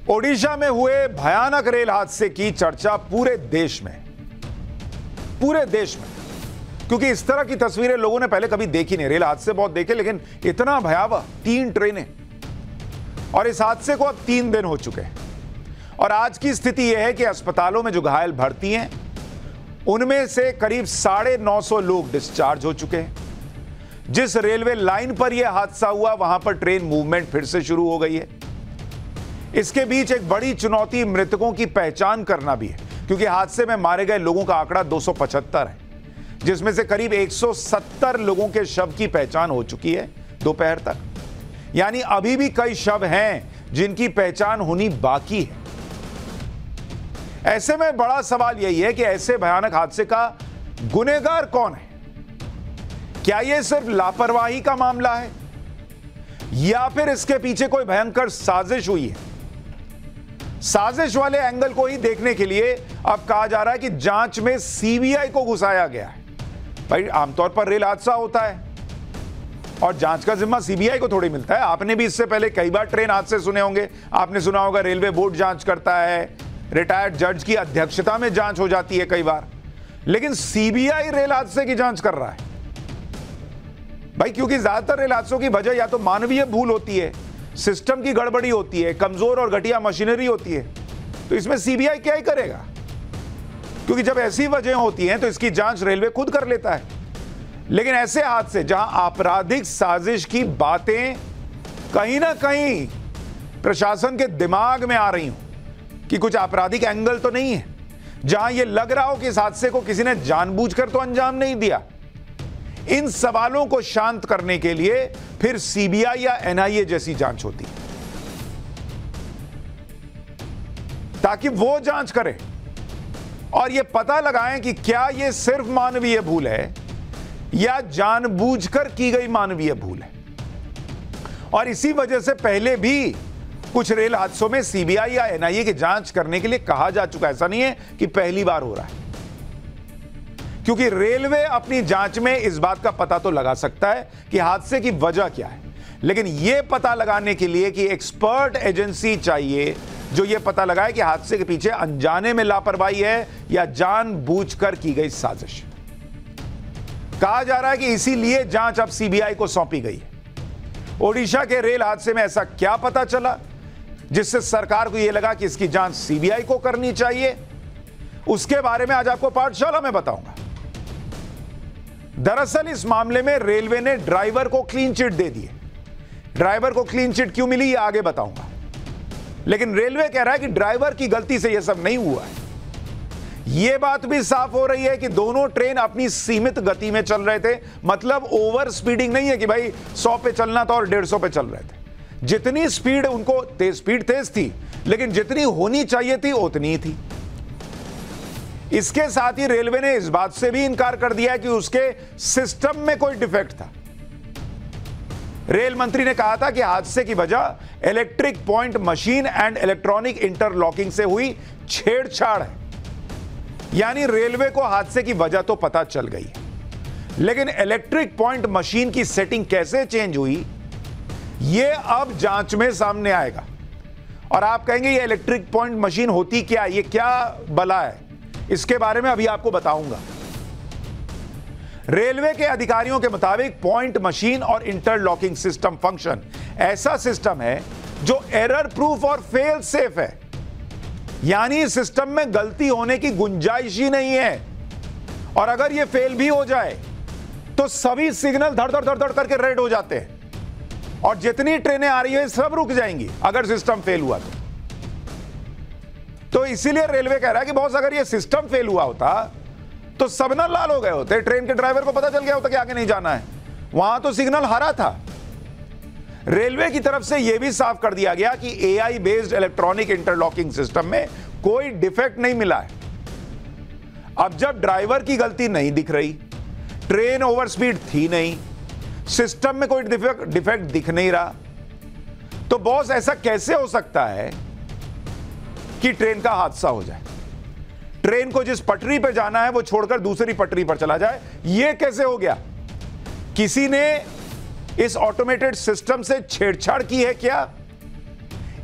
ओडिशा में हुए भयानक रेल हादसे की चर्चा पूरे देश में, क्योंकि इस तरह की तस्वीरें लोगों ने पहले कभी देखी नहीं। रेल हादसे बहुत देखे, लेकिन इतना भयावह, 3 ट्रेनें, और इस हादसे को अब 3 दिन हो चुके हैं। और आज की स्थिति यह है कि अस्पतालों में जो घायल भर्ती हैं, उनमें से करीब 950 लोग डिस्चार्ज हो चुके हैं। जिस रेलवे लाइन पर यह हादसा हुआ, वहां पर ट्रेन मूवमेंट फिर से शुरू हो गई है। इसके बीच एक बड़ी चुनौती मृतकों की पहचान करना भी है, क्योंकि हादसे में मारे गए लोगों का आंकड़ा 275 है, जिसमें से करीब 170 लोगों के शव की पहचान हो चुकी है दोपहर तक। यानी अभी भी कई शव हैं जिनकी पहचान होनी बाकी है। ऐसे में बड़ा सवाल यही है कि ऐसे भयानक हादसे का गुनहगार कौन है? क्या यह सिर्फ लापरवाही का मामला है, या फिर इसके पीछे कोई भयंकर साजिश हुई है? साजिश वाले एंगल को ही देखने के लिए अब कहा जा रहा है कि जांच में सीबीआई को घुसाया गया है। भाई, आमतौर पर रेल हादसा होता है और जांच का जिम्मा सीबीआई को थोड़ी मिलता है। आपने भी इससे पहले कई बार ट्रेन हादसे सुने होंगे। आपने सुना होगा रेलवे बोर्ड जांच करता है, रिटायर्ड जज की अध्यक्षता में जांच हो जाती है कई बार, लेकिन सीबीआई रेल हादसे की जांच कर रहा है। भाई, क्योंकि ज्यादातर रेल हादसों की वजह या तो मानवीय भूल होती है, सिस्टम की गड़बड़ी होती है, कमजोर और घटिया मशीनरी होती है। तो इसमें सीबीआई क्या ही करेगा, क्योंकि जब ऐसी वजह होती हैं तो इसकी जांच रेलवे खुद कर लेता है। लेकिन ऐसे हादसे जहां आपराधिक साजिश की बातें कहीं ना कहीं प्रशासन के दिमाग में आ रही हो कि कुछ आपराधिक एंगल तो नहीं है, जहां यह लग रहा हो कि इस हादसे को किसी ने जानबूझकर तो अंजाम नहीं दिया, इन सवालों को शांत करने के लिए फिर सीबीआई या एनआईए जैसी जांच होती है, ताकि वो जांच करे और यह पता लगाएं कि क्या यह सिर्फ मानवीय भूल है या जानबूझकर की गई मानवीय भूल है। और इसी वजह से पहले भी कुछ रेल हादसों में सीबीआई या एनआईए की जांच करने के लिए कहा जा चुका है। ऐसा नहीं है कि पहली बार हो रहा है, क्योंकि रेलवे अपनी जांच में इस बात का पता तो लगा सकता है कि हादसे की वजह क्या है, लेकिन यह पता लगाने के लिए कि एक्सपर्ट एजेंसी चाहिए जो यह पता लगाए कि हादसे के पीछे अनजाने में लापरवाही है या जानबूझकर की गई साजिश। कहा जा रहा है कि इसीलिए जांच अब सीबीआई को सौंपी गई है। ओडिशा के रेल हादसे में ऐसा क्या पता चला जिससे सरकार को यह लगा कि इसकी जांच सीबीआई को करनी चाहिए, उसके बारे में आज आपको पाठशाला में बताऊंगा। दरअसल इस मामले में रेलवे ने ड्राइवर को क्लीन चिट दे दी है। ड्राइवर को क्लीन चिट क्यों मिली, यह आगे बताऊंगा। लेकिन रेलवे कह रहा है कि ड्राइवर की गलती से यह सब नहीं हुआ है। यह बात भी साफ हो रही है कि दोनों ट्रेन अपनी सीमित गति में चल रहे थे, मतलब ओवर स्पीडिंग नहीं है कि भाई 100 पे चलना था और 150 पे चल रहे थे। जितनी स्पीड उनको स्पीड तेज थी, लेकिन जितनी होनी चाहिए थी उतनी ही थी। इसके साथ ही रेलवे ने इस बात से भी इनकार कर दिया कि उसके सिस्टम में कोई डिफेक्ट था। रेल मंत्री ने कहा था कि हादसे की वजह electric point machine and electronic interlocking से हुई छेड़छाड़ है। यानी रेलवे को हादसे की वजह तो पता चल गई है, लेकिन इलेक्ट्रिक पॉइंट मशीन की सेटिंग कैसे चेंज हुई, यह अब जांच में सामने आएगा। और आप कहेंगे ये इलेक्ट्रिक पॉइंट मशीन होती क्या, ये क्या बला है, इसके बारे में अभी आपको बताऊंगा। रेलवे के अधिकारियों के मुताबिक पॉइंट मशीन और इंटरलॉकिंग सिस्टम फंक्शन ऐसा सिस्टम है जो एरर प्रूफ और फेल सेफ है। यानी सिस्टम में गलती होने की गुंजाइश ही नहीं है, और अगर यह फेल भी हो जाए तो सभी सिग्नल धड़ धड़ धड़ धड़ करके रेड हो जाते हैं और जितनी ट्रेनें आ रही है सब रुक जाएंगी अगर सिस्टम फेल हुआ तो इसीलिए रेलवे कह रहा है कि बॉस, अगर यह सिस्टम फेल हुआ होता तो सब ना लाल हो गए होते, ट्रेन के ड्राइवर को पता चल गया होता कि आगे नहीं जाना है, वहां तो सिग्नल हरा था। रेलवे की तरफ से यह भी साफ कर दिया गया कि AI based electronic interlocking system में कोई डिफेक्ट नहीं मिला है। अब जब ड्राइवर की गलती नहीं दिख रही, ट्रेन ओवर स्पीड थी नहीं, सिस्टम में कोई डिफेक्ट दिख नहीं रहा, तो बॉस ऐसा कैसे हो सकता है कि ट्रेन का हादसा हो जाए? ट्रेन को जिस पटरी पर जाना है वो छोड़कर दूसरी पटरी पर चला जाए, यह कैसे हो गया? किसी ने इस ऑटोमेटेड सिस्टम से छेड़छाड़ की है क्या?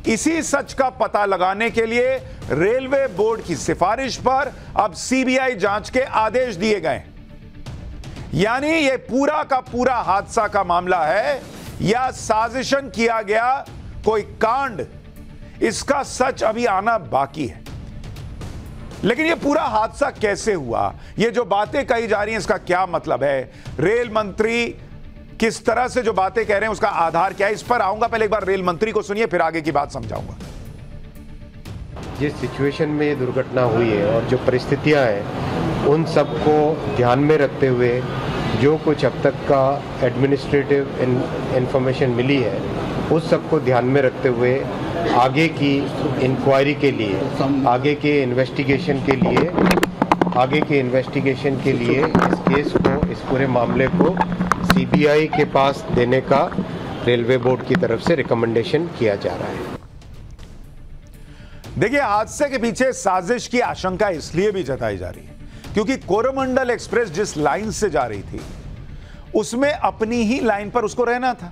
इसी सच का पता लगाने के लिए रेलवे बोर्ड की सिफारिश पर अब सीबीआई जांच के आदेश दिए गए। यानी यह पूरा का पूरा हादसा का मामला है या साजिशन किया गया कोई कांड, इसका सच अभी आना बाकी है। लेकिन यह पूरा हादसा कैसे हुआ, यह जो बातें कही जा रही हैं, इसका क्या मतलब है, रेल मंत्री किस तरह से जो बातें कह रहे हैं उसका आधार क्या है, इस पर आऊंगा। पहले एक बार रेल मंत्री को सुनिए, फिर आगे की बात समझाऊंगा। जिस सिचुएशन में ये दुर्घटना हुई है और जो परिस्थितियां हैं, उन सबको ध्यान में रखते हुए जो कुछ अब तक का एडमिनिस्ट्रेटिव इंफॉर्मेशन मिली है, उस सबको ध्यान में रखते हुए आगे की इंक्वायरी के लिए, आगे के इन्वेस्टिगेशन के लिए इस केस को, इस पूरे मामले को सीबीआई के पास देने का रेलवे बोर्ड की तरफ से रिकमेंडेशन किया जा रहा है। देखिए, हादसे के पीछे साजिश की आशंका इसलिए भी जताई जा रही है क्योंकि कोरोमंडल एक्सप्रेस जिस लाइन से जा रही थी उसमें अपनी ही लाइन पर उसको रहना था,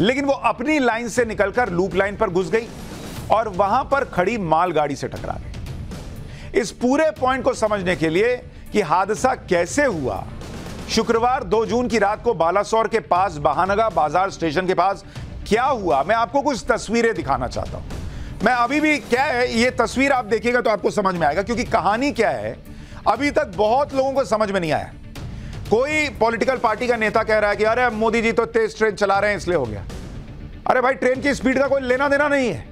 लेकिन वो अपनी लाइन से निकलकर लूप लाइन पर घुस गई और वहां पर खड़ी मालगाड़ी से टकरा गई। इस पूरे पॉइंट को समझने के लिए कि हादसा कैसे हुआ, शुक्रवार 2 जून की रात को बालासोर के पास बहानगा बाजार स्टेशन के पास क्या हुआ, मैं आपको कुछ तस्वीरें दिखाना चाहता हूं। मैं अभी भी, क्या है ये तस्वीर आप देखिएगा तो आपको समझ में आएगा, क्योंकि कहानी क्या है अभी तक बहुत लोगों को समझ में नहीं आया। कोई पॉलिटिकल पार्टी का नेता कह रहा है कि अरे मोदी जी तो तेज ट्रेन चला रहे हैं इसलिए हो गया। अरे भाई, ट्रेन की स्पीड का कोई लेना देना नहीं है।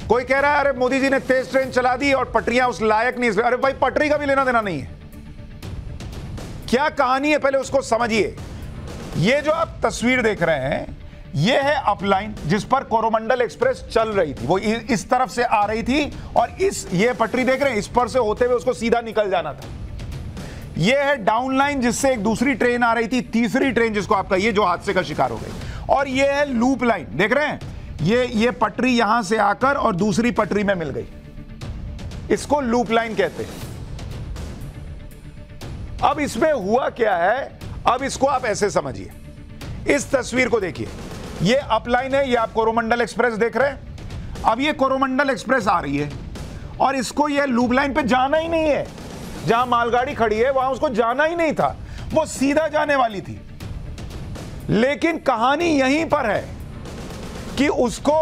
कोई कह रहा है अरे मोदी जी ने तेज ट्रेन चला दी और पटरियां उस लायक नहीं, अरे भाई पटरी का भी लेना देना नहीं है। क्या कहानी है पहले उसको समझिए। ये जो आप तस्वीर देख रहे हैं ये है अपलाइन जिस पर कोरोमंडल एक्सप्रेस चल रही थी, वो इस तरफ से आ रही थी और ये पटरी देख रहे हैं, इस पर से होते हुए उसको सीधा निकल जाना था। ये है डाउन लाइन जिससे एक दूसरी ट्रेन आ रही थी, तीसरी ट्रेन जिसको आपका ये जो हादसे का शिकार हो गई, और ये है लूप लाइन, देख रहे हैं ये पटरी यहां से आकर और दूसरी पटरी में मिल गई, इसको लूप लाइन कहते हैं। अब इसमें हुआ क्या है, अब इसको आप ऐसे समझिए, इस तस्वीर को देखिए, ये अपलाइन है, ये आप कोरोमंडल एक्सप्रेस देख रहे हैं। अब ये कोरोमंडल एक्सप्रेस आ रही है और इसको ये लूप लाइन पे जाना ही नहीं है, जहां मालगाड़ी खड़ी है वहां उसको जाना ही नहीं था, वो सीधा जाने वाली थी। लेकिन कहानी यहीं पर है कि उसको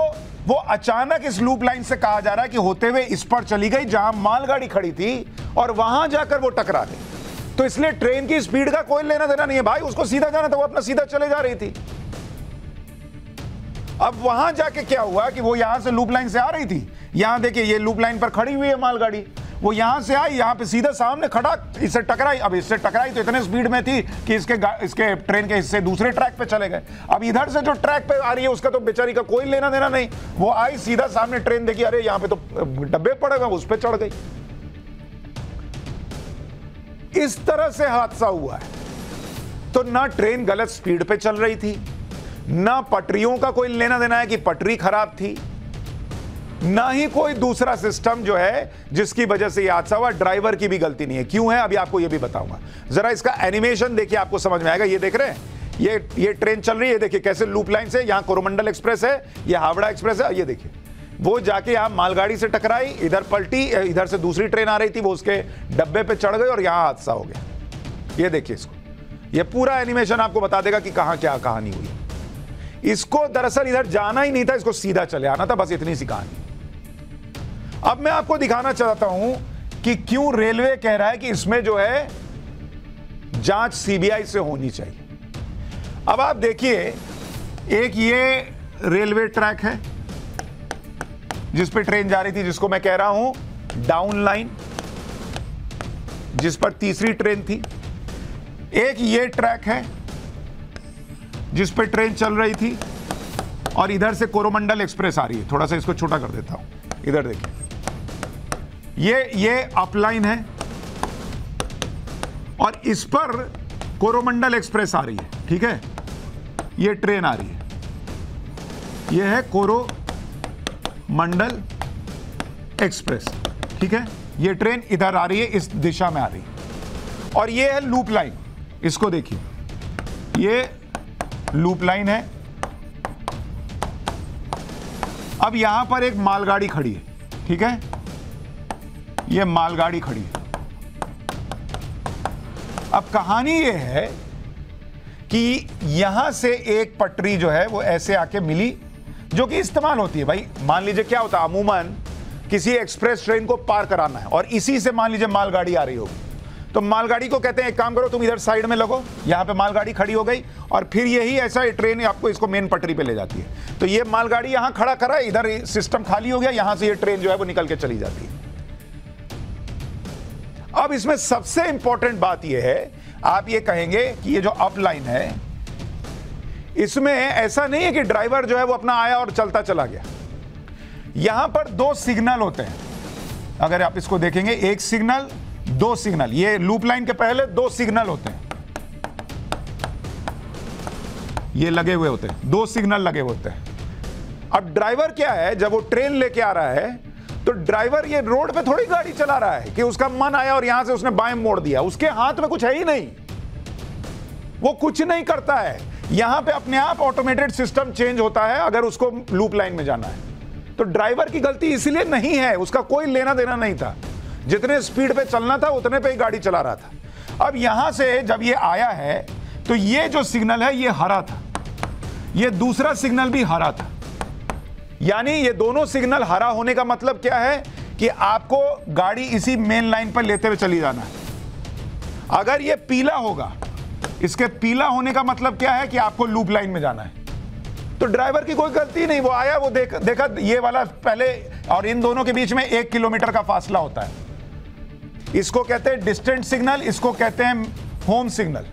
वो अचानक इस लूप लाइन से कहा जा रहा है कि होते हुए इस पर चली गई जहां मालगाड़ी खड़ी थी और वहां जाकर वो टकरा गई। तो इसलिए ट्रेन की स्पीड का कोई लेना देना नहीं है भाई, उसको सीधा जाना था, वो अपना सीधा चले जा रही थी। अब वहां जाके क्या हुआ कि वो यहां से लूप लाइन से आ रही थी, यहां देखिए ये लूप लाइन पर खड़ी हुई है मालगाड़ी, वो यहां से आई, यहां पे सीधा सामने खड़ा, इससे टकराई। अब इससे टकराई तो इतने स्पीड में थी कि इसके ट्रेन के हिस्से दूसरे ट्रैक पे चले गए। अब इधर से जो ट्रैक पे आ रही है उसका तो बेचारी का कोई लेना देना नहीं, वो आई सीधा सामने ट्रेन देखी, अरे यहां पे तो डब्बे पड़े हुए, उस पर चढ़ गई। इस तरह से हादसा हुआ है। तो ना ट्रेन गलत स्पीड पे चल रही थी, ना पटरियों का कोई लेना देना है कि पटरी खराब थी, ना ही कोई दूसरा सिस्टम जो है जिसकी वजह से यह हादसा हुआ। ड्राइवर की भी गलती नहीं है। क्यों है अभी आपको यह भी बताऊंगा। जरा इसका एनिमेशन देखिए, आपको समझ में आएगा। ये देख रहे हैं, ये ट्रेन चल रही है, देखिए कैसे लूप लाइन से, यहां कोरोमंडल एक्सप्रेस है, ये हावड़ा एक्सप्रेस है, ये देखिए वो जाके यहां मालगाड़ी से टकराई, इधर पलटी, इधर से दूसरी ट्रेन आ रही थी, वो उसके डब्बे पे चढ़ गई और यहां हादसा हो गया। ये देखिए इसको, ये पूरा एनिमेशन आपको बता देगा कि कहां क्या कहानी हुई। इसको दरअसल इधर जाना ही नहीं था, इसको सीधा चले आना था, बस इतनी सी कहानी। अब मैं आपको दिखाना चाहता हूं कि क्यों रेलवे कह रहा है कि इसमें जो है जांच सीबीआई से होनी चाहिए। अब आप देखिए, एक ये रेलवे ट्रैक है जिस पे ट्रेन जा रही थी, जिसको मैं कह रहा हूं डाउन लाइन, जिस पर तीसरी ट्रेन थी। एक ये ट्रैक है जिस पे ट्रेन चल रही थी और इधर से कोरोमंडल एक्सप्रेस आ रही है। थोड़ा सा इसको छोटा कर देता हूं, इधर देखिए, ये अपलाइन है और इस पर कोरोमंडल एक्सप्रेस आ रही है, ठीक है। ये ट्रेन आ रही है, ये है कोरोमंडल एक्सप्रेस, ठीक है। ये ट्रेन इधर आ रही है, इस दिशा में आ रही है, और ये है लूप लाइन। इसको देखिए, ये लूप लाइन है। अब यहां पर एक मालगाड़ी खड़ी है, ठीक है, ये मालगाड़ी खड़ी है। अब कहानी ये है कि यहां से एक पटरी जो है वो ऐसे आके मिली, जो कि इस्तेमाल होती है। भाई मान लीजिए क्या होता है, अमूमन किसी एक्सप्रेस ट्रेन को पार कराना है और इसी से मान लीजिए मालगाड़ी आ रही होगी, तो मालगाड़ी को कहते हैं एक काम करो तुम इधर साइड में लगो, यहां पे मालगाड़ी खड़ी हो गई और फिर यही ऐसा ट्रेन आपको इसको मेन पटरी पे ले जाती है। तो ये मालगाड़ी यहां खड़ा करा, इधर सिस्टम खाली हो गया, यहां से ये ट्रेन जो है वो निकल के चली जाती है। अब इसमें सबसे इंपॉर्टेंट बात यह है, आप ये कहेंगे कि ये जो अप लाइन है इसमें ऐसा नहीं है कि ड्राइवर जो है वो अपना आया और चलता चला गया। यहां पर दो सिग्नल होते हैं, अगर आप इसको देखेंगे, एक सिग्नल, दो सिग्नल, ये लूप लाइन के पहले दो सिग्नल होते हैं, ये लगे हुए होते हैं, दो सिग्नल लगे होते हैं। अब ड्राइवर क्या है, जब वो ट्रेन लेके आ रहा है तो ड्राइवर ये रोड पे थोड़ी गाड़ी चला रहा है कि उसका मन आया और यहां से उसने बाएं मोड़ दिया, उसके हाथ में कुछ है ही नहीं, वो कुछ नहीं करता है। यहां पे अपने आप ऑटोमेटेड सिस्टम चेंज होता है अगर उसको लूप लाइन में जाना है। तो ड्राइवर की गलती इसलिए नहीं है, उसका कोई लेना देना नहीं था, जितने स्पीड पे चलना था उतने पे ही गाड़ी चला रहा था। अब यहां से जब ये आया है तो ये जो सिग्नल है ये हरा था, ये दूसरा सिग्नल भी हरा था, यानी ये दोनों सिग्नल हरा होने का मतलब क्या है कि आपको गाड़ी इसी मेन लाइन पर लेते हुए चली जाना है। अगर ये पीला होगा, इसके पीला होने का मतलब क्या है कि आपको लूप लाइन में जाना है। तो ड्राइवर की कोई गलती नहीं, वो आया, वो देखा ये वाला पहले, और इन दोनों के बीच में 1 किलोमीटर का फासला होता है। इसको कहते हैं डिस्टेंट सिग्नल, इसको कहते हैं होम सिग्नल।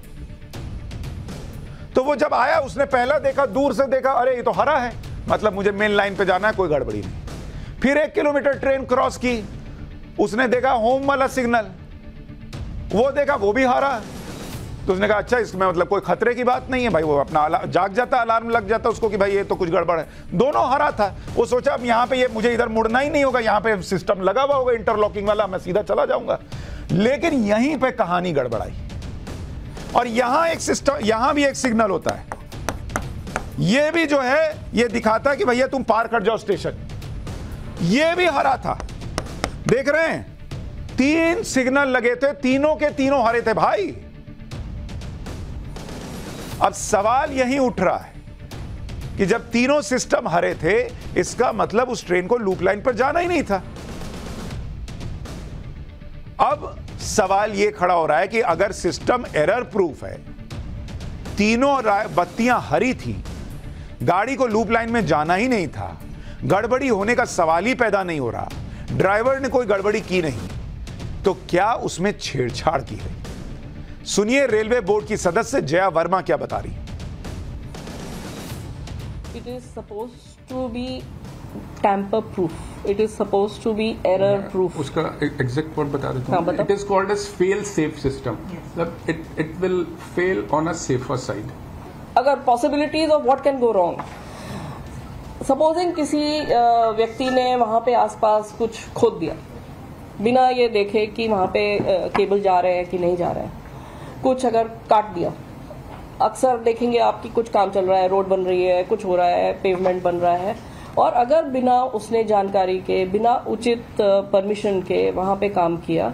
तो वो जब आया उसने पहला देखा, दूर से देखा, अरे ये तो हरा है, मतलब मुझे मेन लाइन पे जाना है, कोई गड़बड़ी नहीं। फिर 1 किलोमीटर ट्रेन क्रॉस की, उसने देखा होम वाला सिग्नल, वो देखा वो भी हरा, तो उसने कहा अच्छा इसमें मतलब कोई खतरे की बात नहीं है। भाई वो अपना जाग जाता, अलार्म लग जाता उसको कि भाई ये तो कुछ गड़बड़ है। दोनों हरा था, वो सोचा अब यहाँ पे ये मुझे इधर मुड़ना ही नहीं होगा, यहाँ पे सिस्टम लगा हुआ होगा इंटरलॉकिंग वाला, मैं सीधा चला जाऊंगा। लेकिन यहीं पे कहानी गड़बड़ाई, और यहां एक सिस्टम, यहां भी एक सिग्नल होता है, ये भी जो है ये दिखाता है कि भैया तुम पार कर जाओ स्टेशन, ये भी हरा था। देख रहे हैं 3 सिग्नल लगे थे, तीनों के तीनों हरे थे भाई। अब सवाल यही उठ रहा है कि जब तीनों सिस्टम हरे थे, इसका मतलब उस ट्रेन को लूप लाइन पर जाना ही नहीं था। अब सवाल यह खड़ा हो रहा है कि अगर सिस्टम एरर प्रूफ है, तीनों बत्तियां हरी थी, गाड़ी को लूप लाइन में जाना ही नहीं था, गड़बड़ी होने का सवाल ही पैदा नहीं हो रहा, ड्राइवर ने कोई गड़बड़ी की नहीं, तो क्या उसमें छेड़छाड़ की है? सुनिए रेलवे बोर्ड की सदस्य जया वर्मा क्या बता रही। It is supposed to be tamper proof. It is supposed to be error proof. उसका एग्जैक्ट वर्ड बता देता हाँ, हूँ। बताओ। It is called as fail safe system. मतलब it will fail on a safer side. अगर possibilities of what can go wrong. Supposing किसी व्यक्ति ने वहाँ पे आसपास कुछ खोद दिया, बिना ये देखे कि वहाँ पे केबल जा रहे हैं कि नहीं जा रहे हैं, कुछ अगर काट दिया। अक्सर देखेंगे आपकी कुछ काम चल रहा है, रोड बन रही है, कुछ हो रहा है, पेवमेंट बन रहा है, और अगर बिना उसने जानकारी के, बिना उचित परमिशन के वहाँ पे काम किया,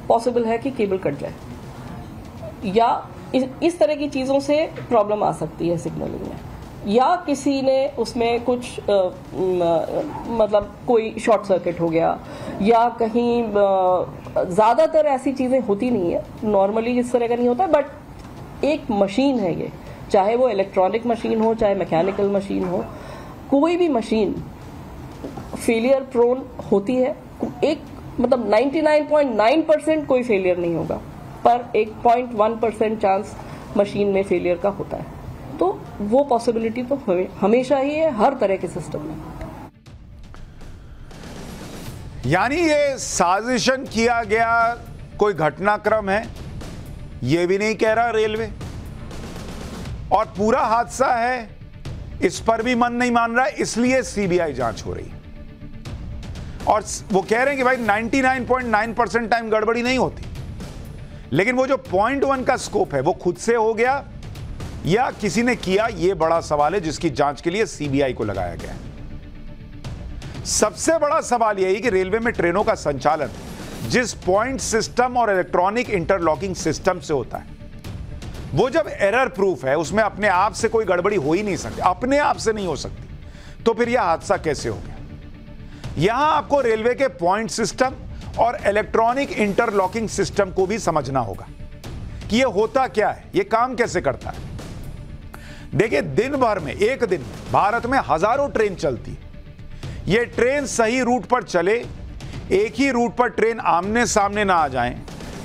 पॉसिबल है कि केबल कट जाए, या इस तरह की चीज़ों से प्रॉब्लम आ सकती है सिग्नलिंग में। या किसी ने उसमें कुछ मतलब कोई शॉर्ट सर्किट हो गया, या कहीं ज़्यादातर ऐसी चीज़ें होती नहीं है, नॉर्मली इस तरह का नहीं होता, बट एक मशीन है ये, चाहे वो इलेक्ट्रॉनिक मशीन हो, चाहे मैकेनिकल मशीन हो, कोई भी मशीन फेलियर प्रोन होती है। एक मतलब 99.9% कोई फेलियर नहीं होगा, पर एक 0.1% चांस मशीन में फेलियर का होता है। तो वो पॉसिबिलिटी तो हमेशा ही है हर तरह के सिस्टम में। यानी ये साजिशन किया गया कोई घटनाक्रम है, ये भी नहीं कह रहा रेलवे, और पूरा हादसा है, इस पर भी मन नहीं मान रहा है, इसलिए सीबीआई जांच हो रही है। और वो कह रहे हैं कि भाई 99.9% टाइम गड़बड़ी नहीं होती, लेकिन वो जो 0.1 का स्कोप है वो खुद से हो गया या किसी ने किया, ये बड़ा सवाल है जिसकी जांच के लिए सीबीआई को लगाया गया है। सबसे बड़ा सवाल यही कि रेलवे में ट्रेनों का संचालन जिस पॉइंट सिस्टम और इलेक्ट्रॉनिक इंटरलॉकिंग सिस्टम से होता है, वो जब एरर प्रूफ है, उसमें अपने आप से कोई गड़बड़ी हो ही नहीं सकती, अपने आप से नहीं हो सकती, तो फिर यह हादसा कैसे हो गया? यहां आपको रेलवे के पॉइंट सिस्टम और इलेक्ट्रॉनिक इंटरलॉकिंग सिस्टम को भी समझना होगा कि यह होता क्या है, यह काम कैसे करता है। देखिए, दिन भर में, एक दिन में भारत में हजारों ट्रेन चलती है। यह ट्रेन सही रूट पर चले, एक ही रूट पर ट्रेन आमने सामने ना आ जाएं,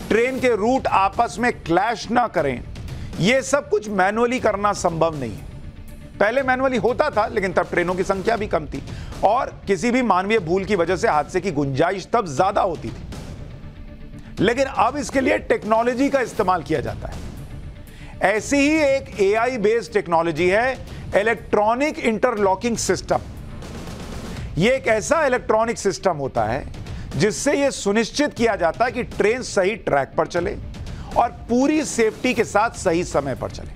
ट्रेन के रूट आपस में क्लैश ना करें, यह सब कुछ मैनुअली करना संभव नहीं है। पहले मैनुअली होता था, लेकिन तब ट्रेनों की संख्या भी कम थी और किसी भी मानवीय भूल की वजह से हादसे की गुंजाइश तब ज्यादा होती थी। लेकिन अब इसके लिए टेक्नोलॉजी का इस्तेमाल किया जाता है। ऐसी ही एक AI बेस्ड टेक्नोलॉजी है इलेक्ट्रॉनिक इंटरलॉकिंग सिस्टम। यह एक ऐसा इलेक्ट्रॉनिक सिस्टम होता है जिससे यह सुनिश्चित किया जाता है कि ट्रेन सही ट्रैक पर चले और पूरी सेफ्टी के साथ सही समय पर चले।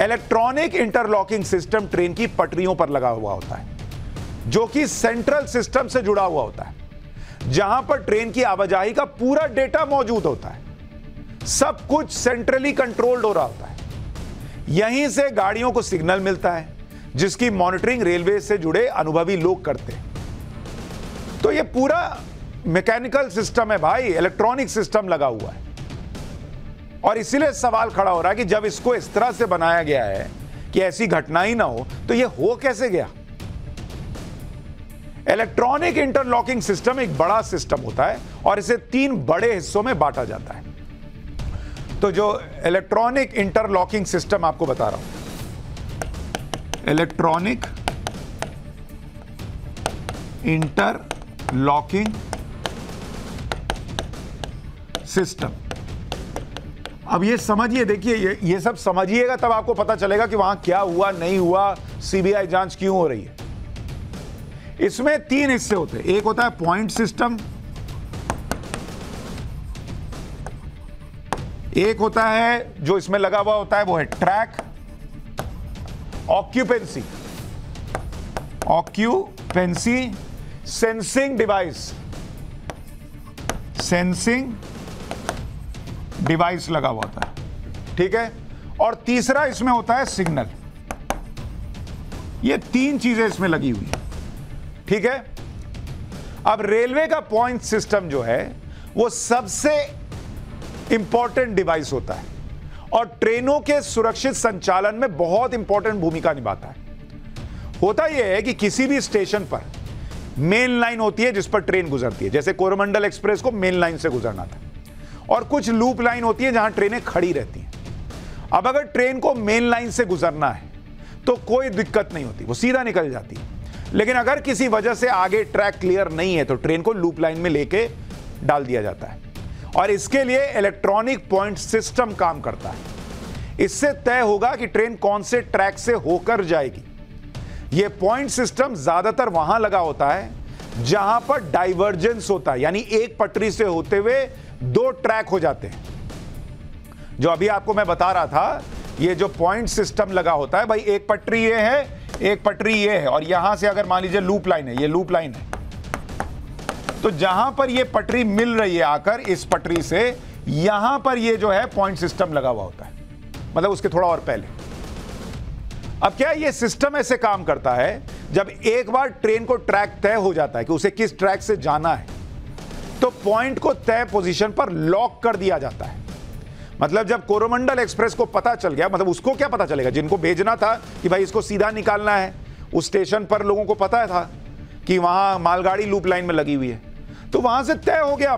इलेक्ट्रॉनिक इंटरलॉकिंग सिस्टम ट्रेन की पटरियों पर लगा हुआ होता है, जो कि सेंट्रल सिस्टम से जुड़ा हुआ होता है, जहां पर ट्रेन की आवाजाही का पूरा डेटा मौजूद होता है। सब कुछ सेंट्रली कंट्रोल्ड हो रहा होता है। यहीं से गाड़ियों को सिग्नल मिलता है, जिसकी मॉनिटरिंग रेलवे से जुड़े अनुभवी लोग करते हैं। तो यह पूरा मैकेनिकल सिस्टम है भाई, इलेक्ट्रॉनिक सिस्टम लगा हुआ है। और इसीलिए सवाल खड़ा हो रहा है कि जब इसको इस तरह से बनाया गया है कि ऐसी घटना ही ना हो, तो यह हो कैसे गया? इलेक्ट्रॉनिक इंटरलॉकिंग सिस्टम एक बड़ा सिस्टम होता है और इसे 3 बड़े हिस्सों में बांटा जाता है। तो जो इलेक्ट्रॉनिक इंटरलॉकिंग सिस्टम आपको बता रहा हूं, इलेक्ट्रॉनिक इंटरलॉकिंग सिस्टम, अब ये समझिए, देखिए ये सब समझिएगा तब आपको पता चलेगा कि वहां क्या हुआ, नहीं हुआ, सीबीआई जांच क्यों हो रही है। इसमें 3 हिस्से होते हैं। एक होता है पॉइंट सिस्टम, एक होता है जो इसमें लगा हुआ होता है वो है ट्रैक, ऑक्यूपेंसी सेंसिंग डिवाइस लगा हुआ होता है, ठीक है। और तीसरा इसमें होता है सिग्नल। ये 3 चीजें इसमें लगी हुई है, ठीक है। अब रेलवे का पॉइंट सिस्टम जो है वो सबसे इंपॉर्टेंट डिवाइस होता है और ट्रेनों के सुरक्षित संचालन में बहुत इंपॉर्टेंट भूमिका निभाता है। होता यह है कि किसी भी स्टेशन पर मेन लाइन होती है जिस पर ट्रेन गुजरती है, जैसे कोरोमंडल एक्सप्रेस को मेन लाइन से गुजरना था, और कुछ लूप लाइन होती है जहां ट्रेनें खड़ी रहती हैं। अब अगर ट्रेन को मेन लाइन से गुजरना है तो कोई दिक्कत नहीं होती, वो सीधा निकल जाती है। लेकिन अगर किसी वजह से आगे ट्रैक क्लियर नहीं है तो ट्रेन को लूप लाइन में लेके डाल दिया जाता है और इसके लिए इलेक्ट्रॉनिक पॉइंट सिस्टम काम करता है। इससे तय होगा कि ट्रेन कौन से ट्रैक से होकर जाएगी। यह पॉइंट सिस्टम ज्यादातर वहां लगा होता है जहां पर डाइवर्जेंस होता है, यानी एक पटरी से होते हुए 2 ट्रैक हो जाते हैं। जो अभी आपको मैं बता रहा था, ये जो पॉइंट सिस्टम लगा होता है भाई, एक पटरी ये है, एक पटरी ये है, और यहां से अगर मान लीजिए लूप लाइन है, ये लूप लाइन है, तो जहां पर ये पटरी मिल रही है आकर इस पटरी से, यहां पर ये जो है पॉइंट सिस्टम लगा हुआ होता है, मतलब उसके थोड़ा और पहले। अब क्या ये सिस्टम ऐसे काम करता है, जब एक बार ट्रेन को ट्रैक तय हो जाता है कि उसे किस ट्रैक से जाना है, तो पॉइंट को तय पोजीशन पर लॉक कर दिया जाता है। मतलब जब कोरोमंडल एक्सप्रेस को पता चल गया, मतलब उसको क्या पता चलेगा, जिनको भेजना था कि भाई इसको सीधा निकालना है, उस स्टेशन पर लोगों को पता था कि वहां मालगाड़ी लूप लाइन में लगी हुई है, तो वहां से तय हो गया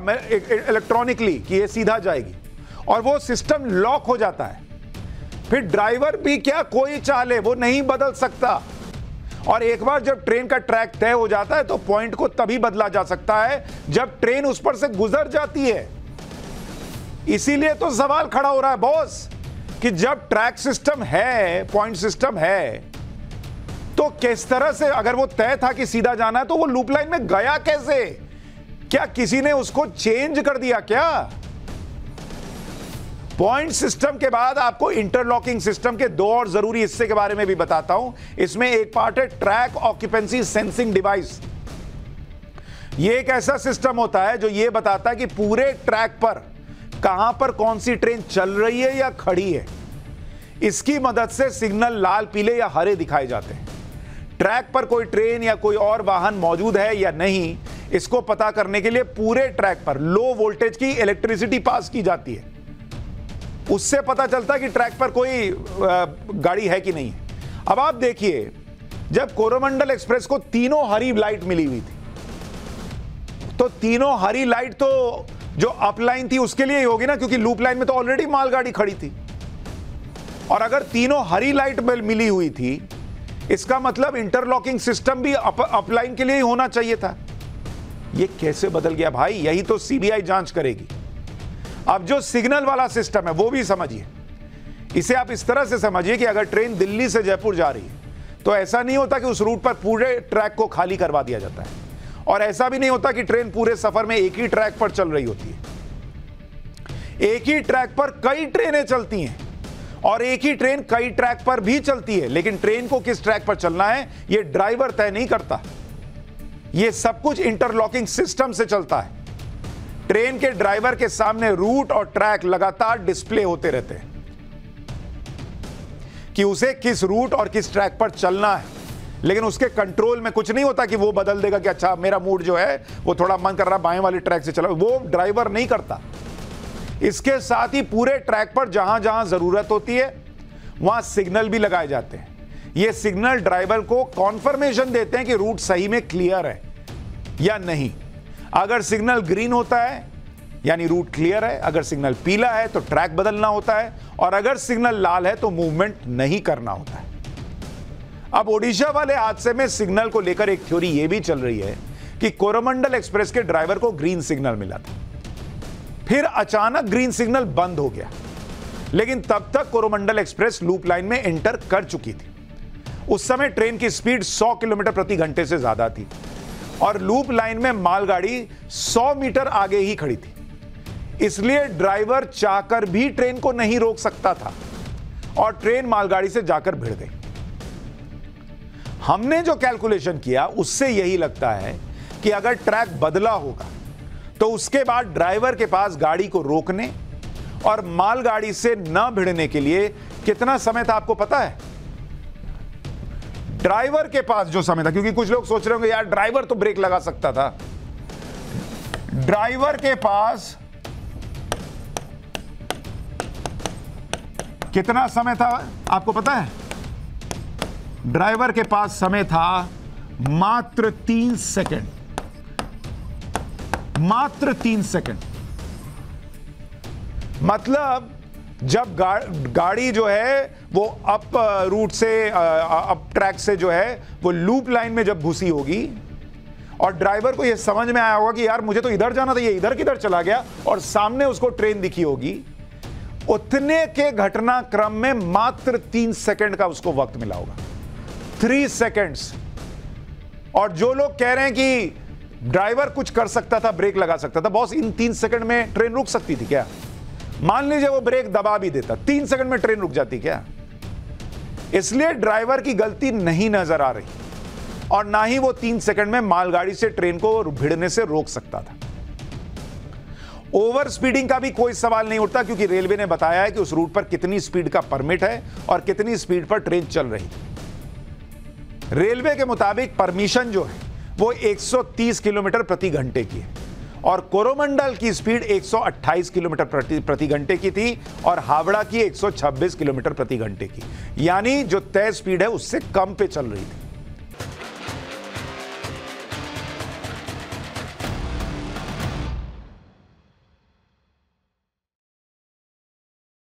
इलेक्ट्रॉनिकली कि ये सीधा जाएगी, और वो सिस्टम लॉक हो जाता है। फिर ड्राइवर भी क्या कोई चाले वो नहीं बदल सकता, और एक बार जब ट्रेन का ट्रैक तय हो जाता है तो पॉइंट को तभी बदला जा सकता है जब ट्रेन उस पर से गुजर जाती है। इसीलिए तो सवाल खड़ा हो रहा है बॉस कि जब ट्रैक सिस्टम है, पॉइंट सिस्टम है, तो किस तरह से, अगर वो तय था कि सीधा जाना है, तो वो लूप लाइन में गया कैसे? क्या किसी ने उसको चेंज कर दिया क्या? पॉइंट सिस्टम के बाद आपको इंटरलॉकिंग सिस्टम के 2 और जरूरी हिस्से के बारे में भी बताता हूं। इसमें एक पार्ट है ट्रैक ऑक्यूपेंसी सेंसिंग डिवाइस, ये एक ऐसा सिस्टम होता है जो ये बताता है कि पूरे ट्रैक पर कहां पर कौन सी ट्रेन चल रही है या खड़ी है। इसकी मदद से सिग्नल लाल, पीले या हरे दिखाए जाते हैं। ट्रैक पर कोई ट्रेन या कोई और वाहन मौजूद है या नहीं, इसको पता करने के लिए पूरे ट्रैक पर लो वोल्टेज की इलेक्ट्रिसिटी पास की जाती है। उससे पता चलता है कि ट्रैक पर कोई गाड़ी है कि नहीं है। अब आप देखिए, जब कोरोमंडल एक्सप्रेस को तीनों हरी लाइट मिली हुई थी, तो तीनों हरी लाइट तो जो अप लाइन थी उसके लिए ही होगी ना, क्योंकि लूप लाइन में तो ऑलरेडी मालगाड़ी खड़ी थी। और अगर तीनों हरी लाइट मिली हुई थी, इसका मतलब इंटरलॉकिंग सिस्टम भी अप लाइन के लिए ही होना चाहिए था। यह कैसे बदल गया भाई? यही तो सीबीआई जांच करेगी। अब जो सिग्नल वाला सिस्टम है वो भी समझिए। इसे आप इस तरह से समझिए कि अगर ट्रेन दिल्ली से जयपुर जा रही है तो ऐसा नहीं होता कि उस रूट पर पूरे ट्रैक को खाली करवा दिया जाता है, और ऐसा भी नहीं होता कि ट्रेन पूरे सफर में एक ही ट्रैक पर चल रही होती है। एक ही ट्रैक पर कई ट्रेनें चलती हैं और एक ही ट्रेन कई ट्रैक पर भी चलती है, लेकिन ट्रेन को किस ट्रैक पर चलना है यह ड्राइवर तय नहीं करता। यह सब कुछ इंटरलॉकिंग सिस्टम से चलता है। ट्रेन के ड्राइवर के सामने रूट और ट्रैक लगातार डिस्प्ले होते रहते हैं कि उसे किस रूट और किस ट्रैक पर चलना है, लेकिन उसके कंट्रोल में कुछ नहीं होता कि वो बदल देगा कि अच्छा मेरा मूड जो है वो थोड़ा मन कर रहा है बाएं वाले ट्रैक से चला। वो ड्राइवर नहीं करता। इसके साथ ही पूरे ट्रैक पर जहां जहां जरूरत होती है वहां सिग्नल भी लगाए जाते हैं। ये सिग्नल ड्राइवर को कॉन्फर्मेशन देते हैं कि रूट सही में क्लियर है या नहीं। अगर सिग्नल ग्रीन होता है यानी रूट क्लियर है, अगर सिग्नल पीला है तो ट्रैक बदलना होता है, और अगर सिग्नल लाल है तो मूवमेंट नहीं करना होता है। अब ओडिशा वाले हादसे में सिग्नल को लेकर एक थ्योरी यह भी चल रही है कि कोरोमंडल एक्सप्रेस के ड्राइवर को ग्रीन सिग्नल मिला था, फिर अचानक ग्रीन सिग्नल बंद हो गया, लेकिन तब तक कोरोमंडल एक्सप्रेस लूप लाइन में एंटर कर चुकी थी। उस समय ट्रेन की स्पीड 100 किलोमीटर प्रति घंटे से ज्यादा थी और लूप लाइन में मालगाड़ी 100 मीटर आगे ही खड़ी थी। इसलिए ड्राइवर चाहकर भी ट्रेन को नहीं रोक सकता था और ट्रेन मालगाड़ी से जाकर भिड़ गई। हमने जो कैलकुलेशन किया उससे यही लगता है कि अगर ट्रैक बदला होगा तो उसके बाद ड्राइवर के पास गाड़ी को रोकने और मालगाड़ी से न भिड़ने के लिए कितना समय था आपको पता है? ड्राइवर के पास जो समय था, क्योंकि कुछ लोग सोच रहे होंगे यार ड्राइवर तो ब्रेक लगा सकता था। ड्राइवर के पास कितना समय था आपको पता है? ड्राइवर के पास समय था मात्र 3 सेकंड। मात्र 3 सेकंड। मतलब जब गाड़ी जो है वो अप रूट से अप ट्रैक से जो है वो लूप लाइन में जब घुसी होगी और ड्राइवर को ये समझ में आया होगा कि यार मुझे तो इधर जाना था, ये इधर किधर चला गया, और सामने उसको ट्रेन दिखी होगी, उतने के घटनाक्रम में मात्र 3 सेकंड का उसको वक्त मिला होगा। 3 सेकंड्स। और जो लोग कह रहे हैं कि ड्राइवर कुछ कर सकता था, ब्रेक लगा सकता था, बॉस इन 3 सेकंड में ट्रेन रुक सकती थी क्या? मान लीजिए वो ब्रेक दबा भी देता, 3 सेकंड में ट्रेन रुक जाती क्या? इसलिए ड्राइवर की गलती नहीं नजर आ रही और ना ही वो 3 सेकंड में मालगाड़ी से ट्रेन को भिड़ने से रोक सकता था। ओवर स्पीडिंग का भी कोई सवाल नहीं उठता, क्योंकि रेलवे ने बताया है कि उस रूट पर कितनी स्पीड का परमिट है और कितनी स्पीड पर ट्रेन चल रही है। रेलवे के मुताबिक परमिशन जो है वो 130 किलोमीटर प्रति घंटे की है और कोरोमंडल की स्पीड 128 किलोमीटर प्रति घंटे की थी और हावड़ा की 126 किलोमीटर प्रति घंटे की, यानी जो तय स्पीड है उससे कम पे चल रही थी।